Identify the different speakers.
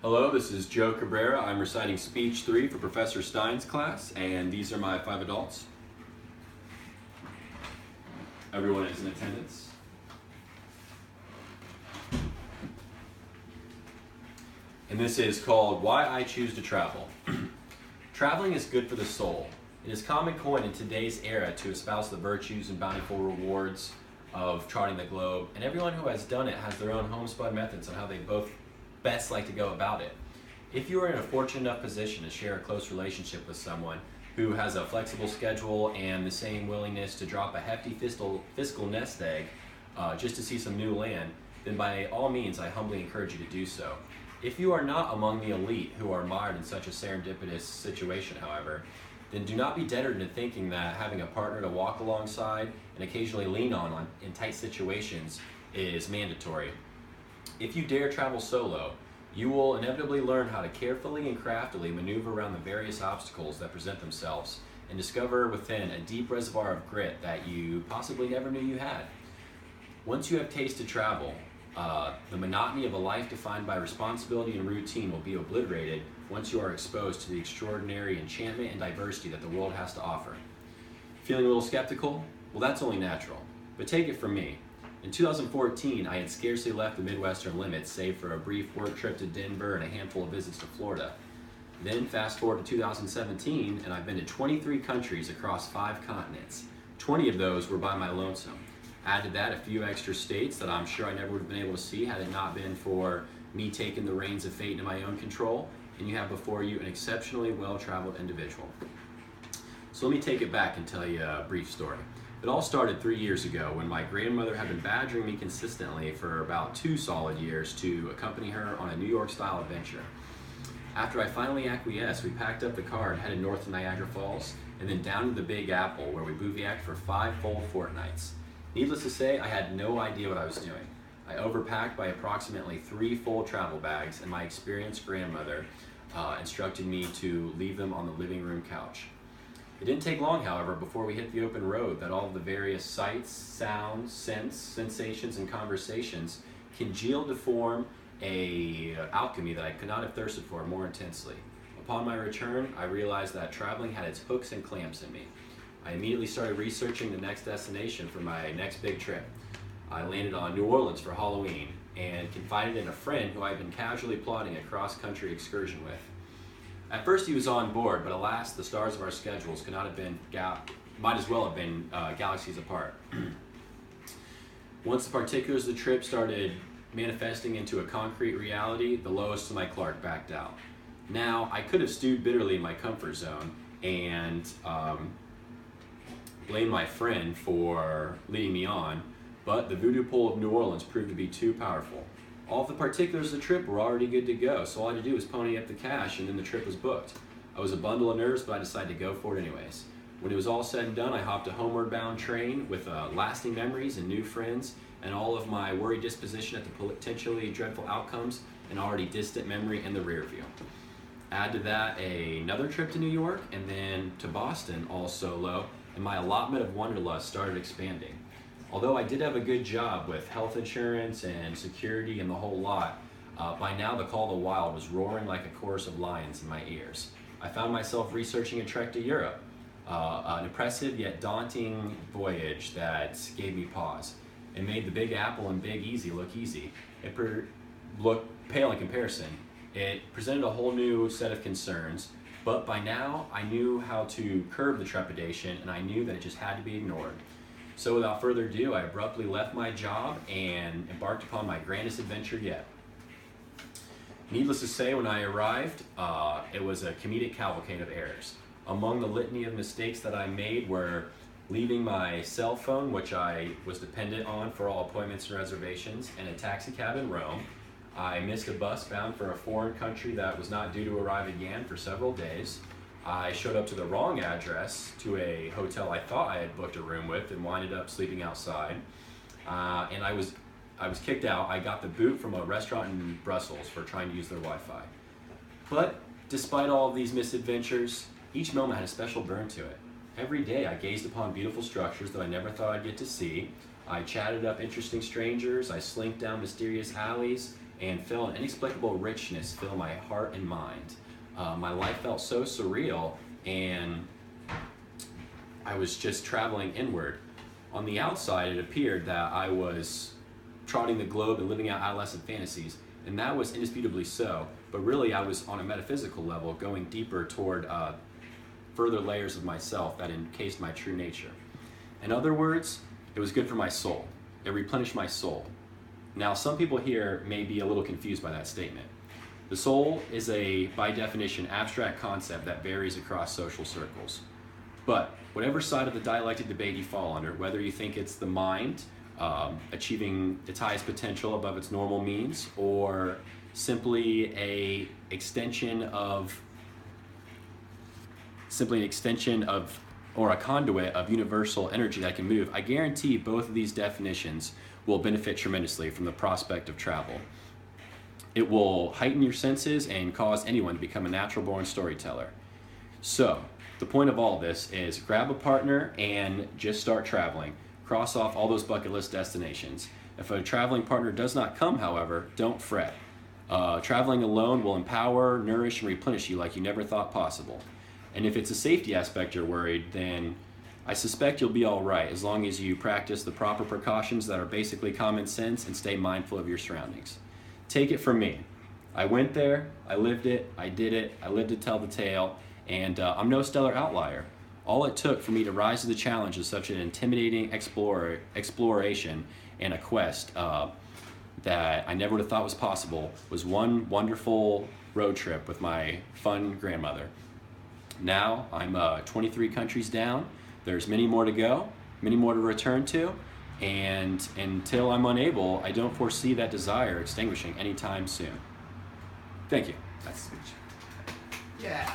Speaker 1: Hello, this is Joe Cabrera. I'm reciting Speech 3 for Professor Stein's class, and these are my 5 adults. Everyone is in attendance. And this is called Why I Choose to Travel. Traveling is good for the soul. It is common coin in today's era to espouse the virtues and bountiful rewards of charting the globe, and everyone who has done it has their own homespun methods on how they both best like to go about it. If you are in a fortunate enough position to share a close relationship with someone who has a flexible schedule and the same willingness to drop a hefty fiscal nest egg just to see some new land, then by all means I humbly encourage you to do so. If you are not among the elite who are mired in such a serendipitous situation, however, then do not be deterred into thinking that having a partner to walk alongside and occasionally lean on in tight situations is mandatory. If you dare travel solo, you will inevitably learn how to carefully and craftily maneuver around the various obstacles that present themselves and discover within a deep reservoir of grit that you possibly never knew you had. Once you have tasted travel, the monotony of a life defined by responsibility and routine will be obliterated once you are exposed to the extraordinary enchantment and diversity that the world has to offer. Feeling a little skeptical? Well, that's only natural, but take it from me. In 2014, I had scarcely left the Midwestern limits, save for a brief work trip to Denver and a handful of visits to Florida. Then fast forward to 2017, and I've been to 23 countries across 5 continents. 20 of those were by my lonesome. Add to that a few extra states that I'm sure I never would have been able to see had it not been for me taking the reins of fate into my own control, and you have before you an exceptionally well-traveled individual. So let me take it back and tell you a brief story. It all started 3 years ago when my grandmother had been badgering me consistently for about 2 solid years to accompany her on a New York-style adventure. After I finally acquiesced, we packed up the car and headed north to Niagara Falls, and then down to the Big Apple, where we bivouacked for 5 full fortnights. Needless to say, I had no idea what I was doing. I overpacked by approximately 3 full travel bags, and my experienced grandmother instructed me to leave them on the living room couch. It didn't take long, however, before we hit the open road that all of the various sights, sounds, scents, sensations, and conversations congealed to form an alchemy that I could not have thirsted for more intensely. Upon my return, I realized that traveling had its hooks and clamps in me. I immediately started researching the next destination for my next big trip. I landed on New Orleans for Halloween and confided in a friend who I had been casually plotting a cross-country excursion with. At first he was on board, but alas, the stars of our schedules could not have been, might as well have been galaxies apart. Once the particulars of the trip started manifesting into a concrete reality, the lowest of my Clark backed out. Now, I could have stewed bitterly in my comfort zone and blamed my friend for leading me on, but the voodoo pull of New Orleans proved to be too powerful. All of the particulars of the trip were already good to go, so all I had to do was pony up the cash and then the trip was booked. I was a bundle of nerves, but I decided to go for it anyways. When it was all said and done, I hopped a homeward bound train with lasting memories and new friends, and all of my worried disposition at the potentially dreadful outcomes and already distant memory in the rear view. Add to that another trip to New York and then to Boston, all solo, and my allotment of wanderlust started expanding. Although I did have a good job with health insurance and security and the whole lot, by now the call of the wild was roaring like a chorus of lions in my ears. I found myself researching a trek to Europe, an impressive yet daunting voyage that gave me pause. It made the Big Apple and Big Easy look easy. It looked pale in comparison. It presented a whole new set of concerns, but by now I knew how to curb the trepidation, and I knew that it just had to be ignored. So without further ado, I abruptly left my job and embarked upon my grandest adventure yet. Needless to say, when I arrived, it was a comedic cavalcade of errors. Among the litany of mistakes that I made were leaving my cell phone, which I was dependent on for all appointments and reservations, in a taxi cab in Rome. I missed a bus bound for a foreign country that was not due to arrive again for several days. I showed up to the wrong address to a hotel I thought I had booked a room with and winded up sleeping outside. And I was kicked out. I got the boot from a restaurant in Brussels for trying to use their Wi-Fi. But despite all of these misadventures, each moment had a special burn to it. Every day I gazed upon beautiful structures that I never thought I'd get to see. I chatted up interesting strangers, I slinked down mysterious alleys, and felt an inexplicable richness fill my heart and mind. My life felt so surreal, and I was just traveling inward. On the outside, it appeared that I was trotting the globe and living out adolescent fantasies, and that was indisputably so, but really I was on a metaphysical level going deeper toward further layers of myself that encased my true nature. In other words, it was good for my soul. It replenished my soul. Now, some people here may be a little confused by that statement. The soul is by definition, abstract concept that varies across social circles. But whatever side of the dialectic debate you fall under, whether you think it's the mind achieving its highest potential above its normal means, or simply an extension of or a conduit of universal energy that can move, I guarantee both of these definitions will benefit tremendously from the prospect of travel. It will heighten your senses and cause anyone to become a natural-born storyteller. So, the point of all this is grab a partner and just start traveling. Cross off all those bucket list destinations. If a traveling partner does not come, however, don't fret. Traveling alone will empower, nourish, and replenish you like you never thought possible. And if it's a safety aspect you're worried, then I suspect you'll be all right as long as you practice the proper precautions that are basically common sense and stay mindful of your surroundings. Take it from me. I went there, I lived it, I did it, I lived to tell the tale, and I'm no stellar outlier. All it took for me to rise to the challenge of such an intimidating exploration and a quest that I never would have thought was possible was one wonderful road trip with my fun grandmother. Now I'm 23 countries down. There's many more to go, many more to return to, and until I'm unable, I don't foresee that desire extinguishing anytime soon. Thank you. That's the speech.
Speaker 2: Yeah.